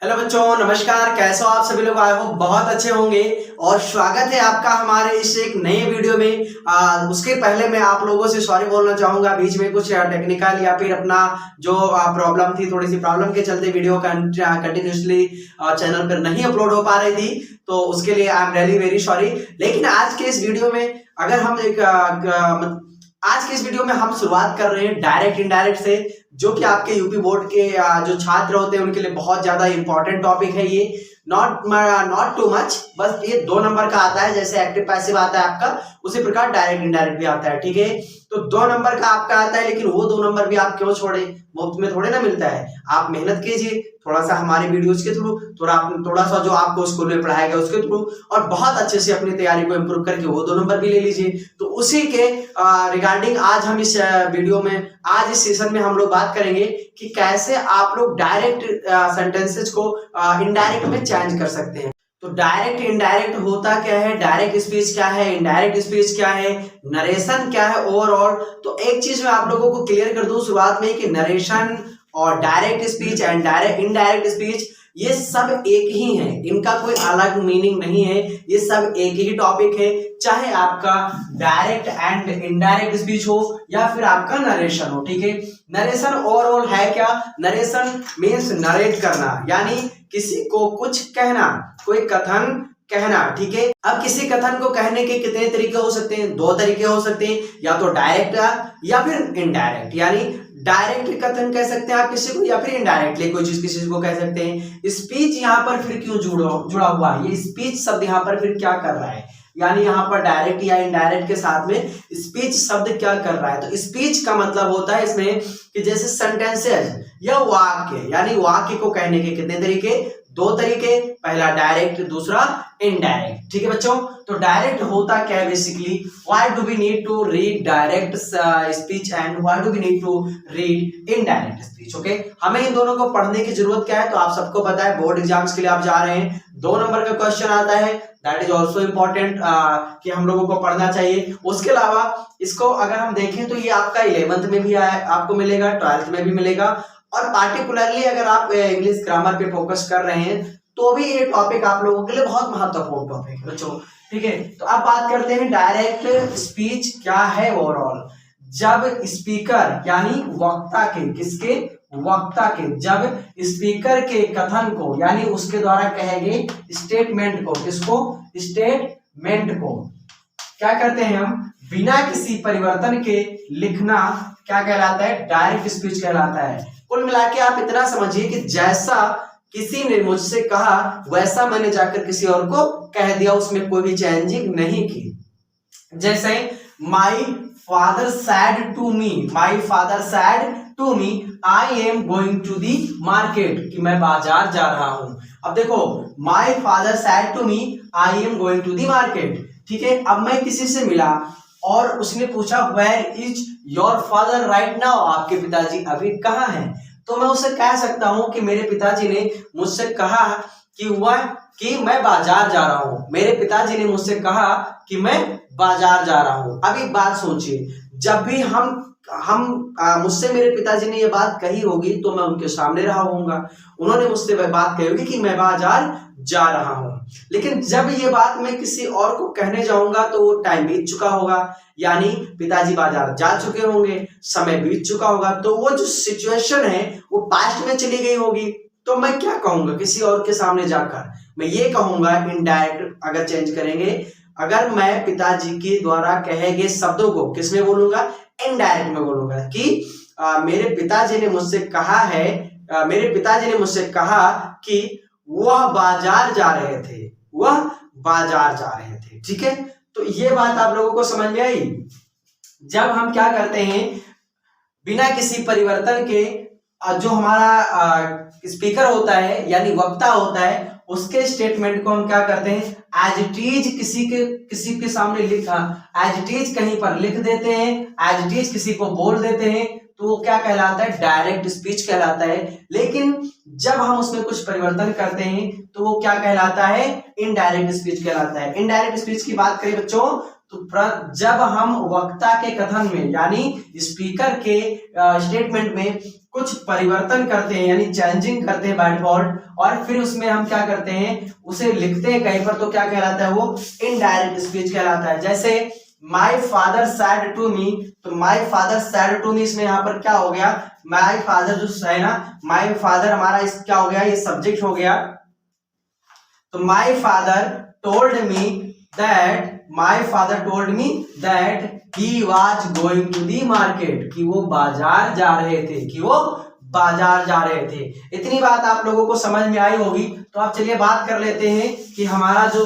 Hello बच्चों, नमस्कार। कैसे हो आप सभी लोग? आए हो बहुत अच्छे होंगे और स्वागत है आपका हमारे इस एक नए वीडियो में। उसके पहले मैं आप लोगों से सॉरी बोलना चाहूंगा। बीच में कुछ टेक्निकल या फिर अपना जो प्रॉब्लम थी, थोड़ी सी प्रॉब्लम के चलते वीडियो कंटिन्यूसली चैनल पर नहीं अपलोड हो पा रही थी, तो उसके लिए I am really very sorry. लेकिन आज के इस वीडियो में अगर हम आज के इस वीडियो में हम शुरुआत कर रहे हैं डायरेक्ट इनडायरेक्ट से, जो कि आपके यूपी बोर्ड के जो छात्र होते हैं उनके लिए बहुत ज्यादा इंपॉर्टेंट टॉपिक है ये। नॉट टू मच, बस ये 2 नंबर का आता है। जैसे एक्टिव पैसिव आता है आपका, उसी प्रकार डायरेक्ट इनडायरेक्ट भी आता है। ठीक है, तो 2 नंबर का आपका आता है, लेकिन वो 2 नंबर भी आप क्यों छोड़े? मुफ्त में थोड़े ना मिलता है। आप मेहनत कीजिए थोड़ा सा हमारे वीडियोज के थ्रू, थोड़ा सा जो आपको स्कूल में पढ़ाया गया उसके थ्रू, और बहुत अच्छे से अपनी तैयारी को इम्प्रूव करके वो 2 नंबर भी ले लीजिए। तो उसी के रिगार्डिंग आज हम इस वीडियो में, आज इस सेशन में हम लोग बात करेंगे कि कैसे आप लोग डायरेक्ट सेंटेंसेस को इनडायरेक्ट में चेंज कर सकते हैं। तो डायरेक्ट इनडायरेक्ट होता क्या है, डायरेक्ट स्पीच क्या है, इनडायरेक्ट स्पीच क्या है, नरेशन क्या है ओवरऑल। तो एक चीज मैं आप लोगों को क्लियर कर दूं शुरुआत में कि नरेशन और direct speech and direct indirect speech ये सब एक ही है, इनका कोई अलग मीनिंग नहीं है। ये सब एक ही टॉपिक है, चाहे आपका डायरेक्ट एंड इनडायरेक्ट स्पीच हो या फिर आपका नरेशन हो। ठीक है, नरेशन ओवरऑल है क्या? नरेशन मीन्स नरेट करना, यानी किसी को कुछ कहना, कोई कथन कहना। ठीक है, अब किसी कथन को कहने के कितने तरीके हो सकते हैं? 2 तरीके हो सकते हैं, या तो डायरेक्ट या फिर इनडायरेक्ट। यानी डायरेक्ट कथन कह सकते हैं आप किसी को, या फिर इनडायरेक्टली कोई चीज किसी को कह सकते हैं। स्पीच यहाँ पर फिर क्यों जुड़ा हुआ है? ये स्पीच शब्द यहाँ पर फिर क्या कर रहा है? यानी यहाँ पर डायरेक्ट या इनडायरेक्ट के साथ में स्पीच शब्द क्या कर रहा है? तो स्पीच का मतलब होता है इसमें कि जैसे सेंटेंसेस या वाक्य, यानी वाक्य को कहने के कितने तरीके? 2 तरीके, पहला डायरेक्ट, दूसरा इनडायरेक्ट। ठीक है बच्चों, तो डायरेक्ट होता क्या है basically? Why do we need to read direct speech and why do we need to read indirect speech? Okay, हमें इन दोनों को पढ़ने की जरूरत क्या है? तो आप सबको पता है बोर्ड एग्जाम्स के लिए आप जा रहे हैं, 2 नंबर का क्वेश्चन आता है, दैट इज ऑल्सो इम्पोर्टेंट कि हम लोगों को पढ़ना चाहिए। उसके अलावा इसको अगर हम देखें तो ये आपका 11th में भी आपको मिलेगा, 12th में भी मिलेगा, और पार्टिकुलरली अगर आप इंग्लिश ग्रामर पे फोकस कर रहे हैं तो भी ये टॉपिक आप लोगों के लिए बहुत महत्वपूर्ण टॉपिक है बच्चों। ठीक है, तो अब बात करते हैं डायरेक्ट स्पीच क्या है ओवरऑल। जब स्पीकर यानी वक्ता के, किसके? वक्ता के, जब स्पीकर के कथन को यानी उसके द्वारा कहे गए स्टेटमेंट को, किसको? स्टेटमेंट को क्या करते हैं हम? बिना किसी परिवर्तन के लिखना क्या कहलाता है? डायरेक्ट स्पीच कहलाता है। कुल मिला के आप इतना समझिए कि जैसा किसी ने मुझसे कहा वैसा मैंने जाकर किसी और को कह दिया, उसमें कोई भी चेंजिंग नहीं की। जैसे my father said to me, my father said to me I am going to the market, कि मैं बाजार जा रहा हूं। अब देखो, my father said to me I am going to the market. ठीक है, अब मैं किसी से मिला और उसने पूछा where is your father right now, आपके पिताजी अभी कहाँ हैं? तो मैं उससे कह सकता हूं कि मेरे पिताजी ने मुझसे कहा कि मैं बाजार जा रहा हूं। मेरे पिताजी ने मुझसे कहा कि मैं बाजार जा रहा हूं। अब एक बात सोचिए, जब भी मुझसे मेरे पिताजी ने ये बात कही होगी तो मैं उनके सामने रहा होऊंगा, उन्होंने मुझसे वह बात कही होगी कि मैं बाजार जा रहा हूं। लेकिन जब ये बात मैं किसी और को कहने जाऊंगा तो वो टाइम बीत चुका होगा, यानी पिताजी बाजार जा चुके होंगे, समय बीत चुका होगा, तो वो जो सिचुएशन है वो पास्ट में चली गई होगी। तो मैं क्या कहूंगा किसी और के सामने जाकर? मैं ये कहूंगा इनडायरेक्ट अगर चेंज करेंगे, अगर मैं पिताजी के द्वारा कहे गए शब्दों को किस में बोलूंगा? इनडायरेक्ट में बोलूंगा कि मेरे पिताजी ने मुझसे कहा है, मेरे पिताजी ने मुझसे कहा कि वह बाजार जा रहे थे, वह बाजार जा रहे थे। ठीक है, तो ये बात आप लोगों को समझ में आई? जब हम क्या करते हैं, बिना किसी परिवर्तन के जो हमारा स्पीकर होता है यानी वक्ता होता है, उसके स्टेटमेंट को हम क्या करते हैं? एज इट इज किसी के सामने लिखा, एज इट इज कहीं पर लिख देते हैं, एज इट इज किसी को बोल देते हैं, तो वो क्या कहलाता है? डायरेक्ट स्पीच कहलाता है। लेकिन जब हम उसमें कुछ परिवर्तन करते हैं तो वो क्या कहलाता है? इनडायरेक्ट स्पीच कहलाता है। इनडायरेक्ट स्पीच की बात करें बच्चों तो जब हम वक्ता के कथन में यानी स्पीकर के स्टेटमेंट में कुछ परिवर्तन करते हैं यानी चेंजिंग करते हैं बाय डिफॉल्ट, और फिर उसमें हम क्या करते हैं उसे लिखते हैं कहीं पर, तो क्या कहलाता है वो इनडायरेक्ट स्पीच कहलाता है। जैसे my father said to me, तो my father said to me, इसमें यहाँ पर क्या हो गया, माई फादर जो है ना, माई फादर हमारा इस क्या हो गया, ये सब्जेक्ट हो गया। तो my father told me that, my father told me that he was going to the market, कि वो बाजार जा रहे थे, कि वो बाजार जा रहे थे। इतनी बात आप लोगों को समझ में आई होगी। तो आप चलिए बात कर लेते हैं कि हमारा जो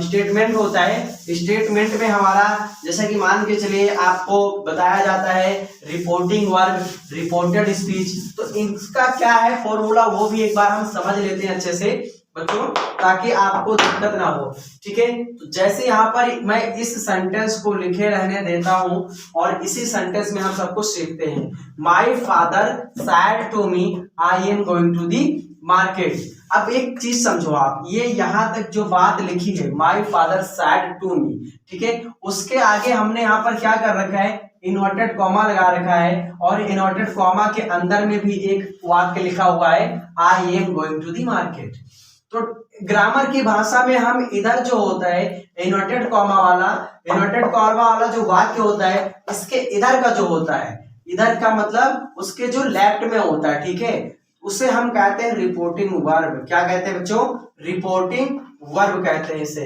स्टेटमेंट होता है, स्टेटमेंट में हमारा जैसा कि मान के चलिए आपको बताया जाता है रिपोर्टिंग वर्ब, रिपोर्टेड स्पीच, तो इसका क्या है फॉर्मूला वो भी एक बार हम समझ लेते हैं अच्छे से बच्चों, ताकि आपको दिक्कत ना हो। ठीक है, तो जैसे यहाँ पर मैं इस सेंटेंस को लिखे रहने देता हूं और इसी सेंटेंस में हम सब कुछ सीखते हैं। My father said to me I am going to the market. अब एक चीज समझो आप, ये यहाँ तक जो बात लिखी है my father said to me, ठीक है, उसके आगे हमने यहाँ पर क्या कर रखा है, इन्वर्टेड कॉमा लगा रखा है, और इन्वर्टेड कॉमा के अंदर में भी एक वाक्य लिखा हुआ है I am going to the market. तो ग्रामर की भाषा में हम इधर जो होता है इन्वर्टेड कॉमा वाला जो वाक्य होता है, इसके इधर का जो होता है, इधर का मतलब उसके जो लेफ्ट में होता है, ठीक है, उसे हम कहते हैं रिपोर्टिंग वर्ब। क्या कहते हैं बच्चों, रिपोर्टिंग वर्ब कहते हैं इसे,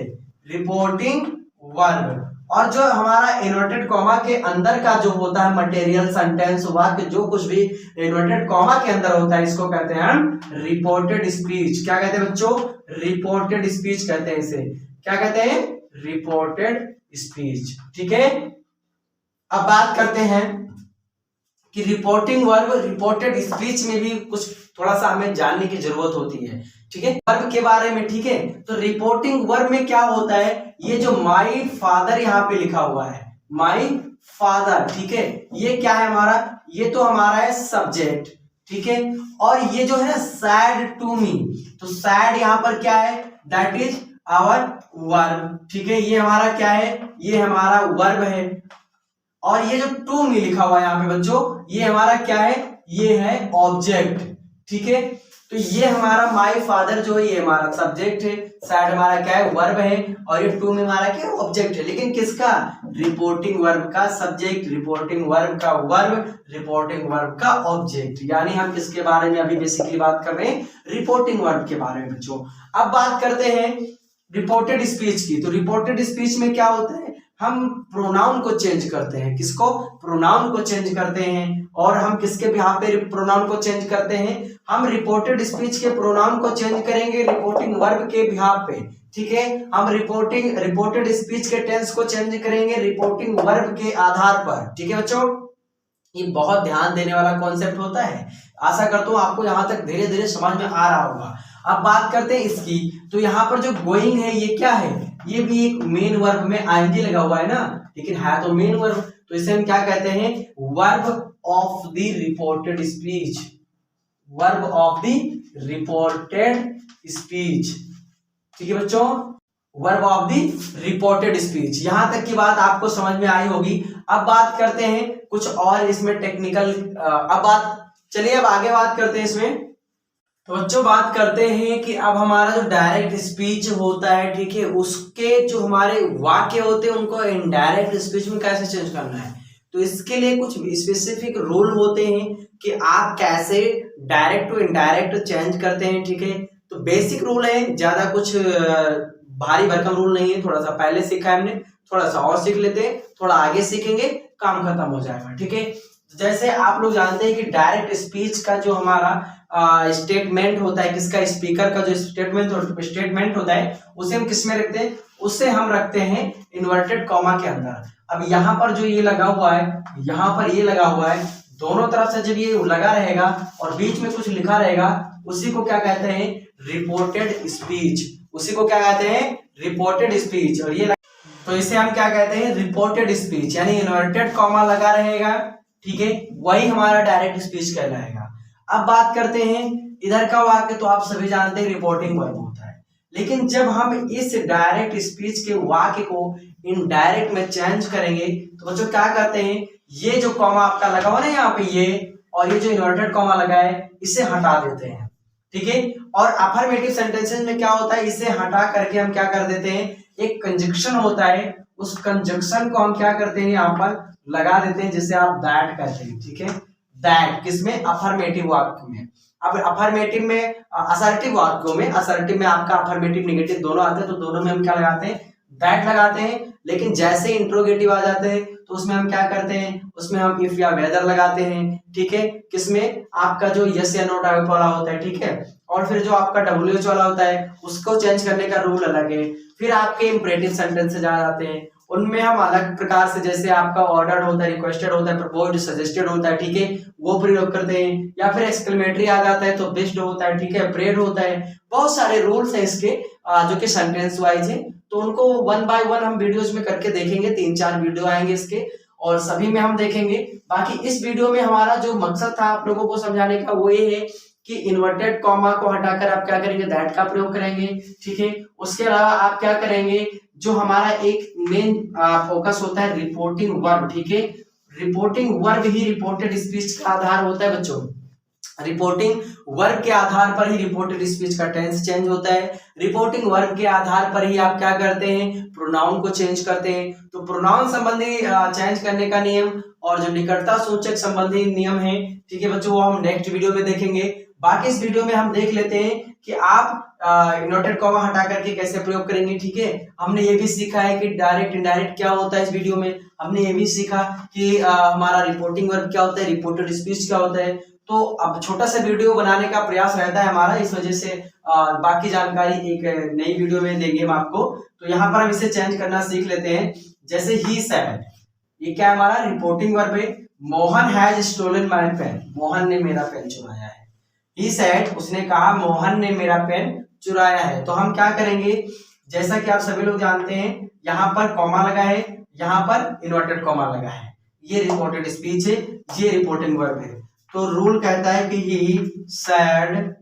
रिपोर्टिंग वर्ब। और जो हमारा इन्वर्टेड कॉमा के अंदर का जो होता है मटेरियल सेंटेंस वाक्य, जो कुछ भी इन्वर्टेड कॉमा के अंदर होता है, इसको कहते हैं हम रिपोर्टेड स्पीच। क्या कहते हैं बच्चों, रिपोर्टेड स्पीच कहते हैं इसे। क्या कहते हैं, रिपोर्टेड स्पीच। ठीक है, अब बात करते हैं कि रिपोर्टिंग वर्ब, रिपोर्टेड स्पीच में भी कुछ थोड़ा सा हमें जानने की जरूरत होती है। ठीक है, वर्ब के बारे में। ठीक है, तो रिपोर्टिंग वर्ब में क्या होता है, ये जो माई फादर यहाँ पे लिखा हुआ है, माई फादर, ठीक है, ये क्या है हमारा, ये तो हमारा है सब्जेक्ट। ठीक है, और ये जो है ना सैड टू मी, तो सैड यहाँ पर क्या है, दैट इज आवर वर्ब। ठीक है, ये हमारा क्या है, ये हमारा वर्ब है। और ये जो टू मी लिखा हुआ है यहाँ पे बच्चों, ये हमारा क्या है, ये है ऑब्जेक्ट। ठीक है, तो ये हमारा माई फादर जो है ये हमारा सब्जेक्ट है, सैड हमारा क्या है, वर्ब है, और ये टू में हमारा क्या है, ऑब्जेक्ट है। लेकिन किसका, रिपोर्टिंग वर्ब का सब्जेक्ट, रिपोर्टिंग वर्ब का वर्ब, रिपोर्टिंग वर्ब का ऑब्जेक्ट। यानी हम किसके बारे में अभी बेसिकली बात कर रहे हैं, रिपोर्टिंग वर्ब के बारे में बच्चों। अब बात करते हैं रिपोर्टेड स्पीच की। तो रिपोर्टेड स्पीच में क्या होता है, हम प्रोनाउन को चेंज करते हैं। किसको, प्रोनाउन को चेंज करते हैं। और हम किसके बिहाफ पे प्रोनाउन को चेंज करते हैं, हम रिपोर्टेड स्पीच के प्रोनाउन को चेंज करेंगे रिपोर्टिंग वर्ब के बिहाफ पे। ठीक है, हम रिपोर्टेड स्पीच के टेंस को चेंज करेंगे रिपोर्टिंग वर्ब के आधार पर। ठीक है बच्चों, ये बहुत ध्यान देने वाला कॉन्सेप्ट होता है। आशा करता हूं आपको यहाँ तक धीरे धीरे समझ में आ रहा होगा। अब बात करते हैं इसकी, तो यहाँ पर जो गोइंग है ये क्या है, ये भी एक मेन वर्ब में आईएनजी लगा हुआ है ना, लेकिन है तो मेन वर्ब, तो इसे हम क्या कहते हैं, verb of the reported speech, verb of the reported speech. ठीक है बच्चों, verb of the reported speech. यहां तक की बात आपको समझ में आई होगी। अब बात करते हैं कुछ और इसमें टेक्निकल, चलिए अब आगे बात करते हैं इसमें। तो बच्चों बात करते हैं कि अब हमारा जो डायरेक्ट स्पीच होता है, ठीक है, उसके जो हमारे वाक्य होते हैं उनको इनडायरेक्ट स्पीच में कैसे चेंज करना है। तो इसके लिए कुछ स्पेसिफिक रूल होते हैं कि आप कैसे डायरेक्ट टू इनडायरेक्ट चेंज करते हैं। ठीक है, तो बेसिक रूल है, ज्यादा कुछ भारी भरकम रूल नहीं है, थोड़ा सा पहले सीखा है हमने, थोड़ा सा और सीख लेते हैं, थोड़ा आगे सीखेंगे, काम खत्म हो जाएगा। ठीक है, जैसे आप लोग जानते हैं कि डायरेक्ट स्पीच का जो हमारा स्टेटमेंट होता है, किसका, स्पीकर का जो स्टेटमेंट होता है, उसे हम किस में रखते हैं, उसे हम रखते हैं इन्वर्टेड कॉमा के अंदर। अब यहाँ पर जो ये लगा हुआ है, यहाँ पर ये लगा हुआ है, दोनों तरफ से जब ये लगा रहेगा और बीच में कुछ लिखा रहेगा, उसी को क्या कहते हैं, रिपोर्टेड स्पीच। उसी को क्या कहते हैं, रिपोर्टेड स्पीच। और ये तो इसे हम क्या कहते हैं, रिपोर्टेड स्पीच, यानी इन्वर्टेड कॉमा लगा रहेगा। ठीक है, वही हमारा डायरेक्ट स्पीच कहलाएगा। अब बात करते हैं इधर का वाक्य, तो आप सभी जानते हैं रिपोर्टिंग वर्ब होता है, लेकिन जब हम इस डायरेक्ट स्पीच के वाक्य को इनडायरेक्ट में चेंज करेंगे तो बच्चों क्या करते हैं, ये जो कॉमा आपका लगा हुआ ना यहाँ पे ये, और ये जो इन्वर्टेड कॉमा लगा है इसे हटा देते हैं, ठीक है। और अफर्मेटिव सेंटेंसेस में क्या होता है, इसे हटा करके हम क्या कर देते हैं, एक कंजक्शन होता है, उस कंजक्शन को हम क्या करते हैं यहाँ पर लगा देते हैं, जिसे आप दैट कहते हैं, ठीक है। दैट किसमें, अफर्मेटिव वाक्य में। अब अफर्मेटिव में असर्टिव वाक्यों में, असर्टिव में आपका अफर्मेटिव नेगेटिव दोनों आते हैं, तो दोनों में हम क्या लगाते हैं, दैट लगाते हैं। लेकिन जैसे इंट्रोगेटिव आ जाते हैं तो उसमें हम क्या करते हैं, उसमें हम इफ या वेदर लगाते हैं, ठीक है। किसमें, आपका जो यस या नो टाइप वाला होता है, ठीक है। और फिर जो आपका डब्ल्यूएच वाला होता है उसको चेंज करने का रूल अलग है। फिर आपके इंपरेटिव सेंटेंसेस आ जाते हैं, उनमें हम अलग प्रकार से, जैसे आपका ऑर्डर्ड होता है, रिक्वेस्टेड होता है, प्रपोज्ड, सजेस्टेड होता है, ठीक है, वो प्रयोग करते हैं। या फिर एक्सक्लेमेटरी आ जाता है तो बेस्ड होता है, ठीक है, प्रेड होता है। बहुत सारे रूल्स हैं इसके जो कि सेंटेंस वाइज है, तो उनको वन बाय वन हम वीडियोस में करके देखेंगे। 3-4 वीडियो आएंगे इसके और सभी में हम देखेंगे। बाकी इस वीडियो में हमारा जो मकसद था आप लोगों को समझाने का वो ये है कि इन्वर्टेड कॉमा को हटाकर आप क्या करेंगे, दैट का प्रयोग करेंगे, ठीक है। उसके अलावा आप क्या करेंगे, जो हमारा एक मेन फोकस होता है रिपोर्टिंग वर्ब, ठीक है। रिपोर्टिंग वर्ब ही रिपोर्टेड स्पीच का आधार होता है बच्चों। रिपोर्टिंग वर्ब के आधार पर ही रिपोर्टेड स्पीच का टेंस चेंज होता है। रिपोर्टिंग वर्ब के आधार पर ही आप क्या करते हैं, प्रोनाउन को चेंज करते हैं। तो प्रोनाउन संबंधी चेंज करने का नियम और जो निकटता सूचक संबंधी नियम है, ठीक है बच्चों, वो हम नेक्स्ट वीडियो में देखेंगे। बाकी इस वीडियो में हम देख लेते हैं कि आप इन्वर्टेड कॉमा हटा करके कैसे प्रयोग करेंगे, ठीक है। हमने ये भी सीखा है कि डायरेक्ट इनडायरेक्ट क्या होता है। इस वीडियो में हमने ये भी सीखा कि हमारा रिपोर्टिंग वर्ब क्या होता है, रिपोर्टेड स्पीच क्या होता है। तो अब छोटा सा वीडियो बनाने का प्रयास रहता है हमारा, इस वजह से बाकी जानकारी एक नई वीडियो में देंगे हम आपको। तो यहाँ पर हम इसे चेंज करना सीख लेते हैं। जैसे ही सेड, ये क्या है, हमारा रिपोर्टिंग वर्ब है। Mohan has stolen my pen, Mohan ने मेरा पेन चुराया है। ही सेड, उसने कहा मोहन ने मेरा पेन चुराया है। तो हम क्या करेंगे, जैसा कि आप सभी लोग जानते हैं, यहाँ पर कॉमा लगा है, यहाँ पर इन्वर्टेड कॉमा लगा है। ये रिपोर्टेड स्पीच है, ये रिपोर्टिंग वर्ब है। तो रूल कहता है कि ही सेड,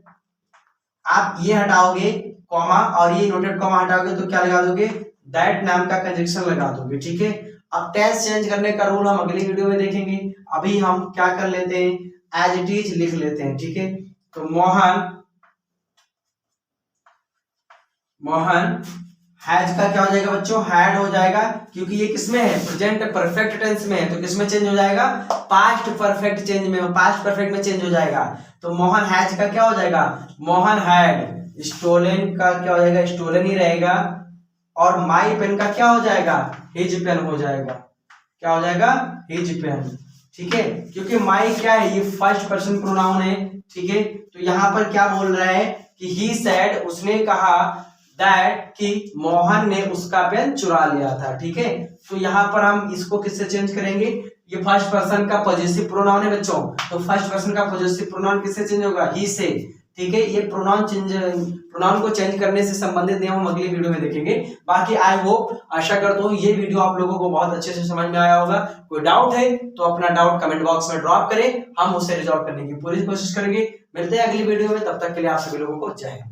आप ये हटाओगे कॉमा और ये इन्वर्टेड कॉमा हटाओगे तो क्या लगा दोगे, दैट नाम का कंजक्शन लगा दोगे, ठीक है। अब टेंस चेंज करने का रूल हम अगली वीडियो में देखेंगे। अभी हम क्या कर लेते हैं, एज इट इज लिख लेते हैं, ठीक है। तो मोहन हैज का क्या हो जाएगा बच्चों, हैड हो जाएगा, क्योंकि ये किसमें है, प्रेजेंट परफेक्ट टेंस में है, तो किसमें चेंज हो जाएगा, पास्ट परफेक्ट चेंज में, पास्ट परफेक्ट में चेंज हो जाएगा। तो मोहन हैज का क्या हो जाएगा, मोहन हैड। स्टोलन का क्या हो जाएगा, स्टोलन ही रहेगा। और माई पेन का क्या हो जाएगा, हिज पेन हो जाएगा। क्या हो जाएगा, हिज पेन, ठीक है। क्योंकि माई क्या है, ये फर्स्ट पर्सन प्रोनाउन है, ठीक है। तो यहाँ पर क्या बोल रहा है कि ही सेड, उसने कहा, दैट कि मोहन ने उसका पेन चुरा लिया था, ठीक है। तो यहाँ पर हम इसको किससे चेंज करेंगे, ये फर्स्ट पर्सन का पॉजिटिव प्रोनाउन है बच्चों, तो फर्स्ट पर्सन का पॉजिटिव प्रोनाउन किससे चेंज होगा, ही से, ठीक है। ये प्रोनाउन को चेंज करने से संबंधित नियम हम अगली वीडियो में देखेंगे। बाकी आई होप, आशा करता हूँ ये वीडियो आप लोगों को बहुत अच्छे से समझ में आया होगा। कोई डाउट है तो अपना डाउट कमेंट बॉक्स में ड्रॉप करें, हम उसे रिजॉल्व करने की पूरी कोशिश करेंगे। मिलते हैं अगली वीडियो में, तब तक के लिए आप सभी लोगों को जय हिंद।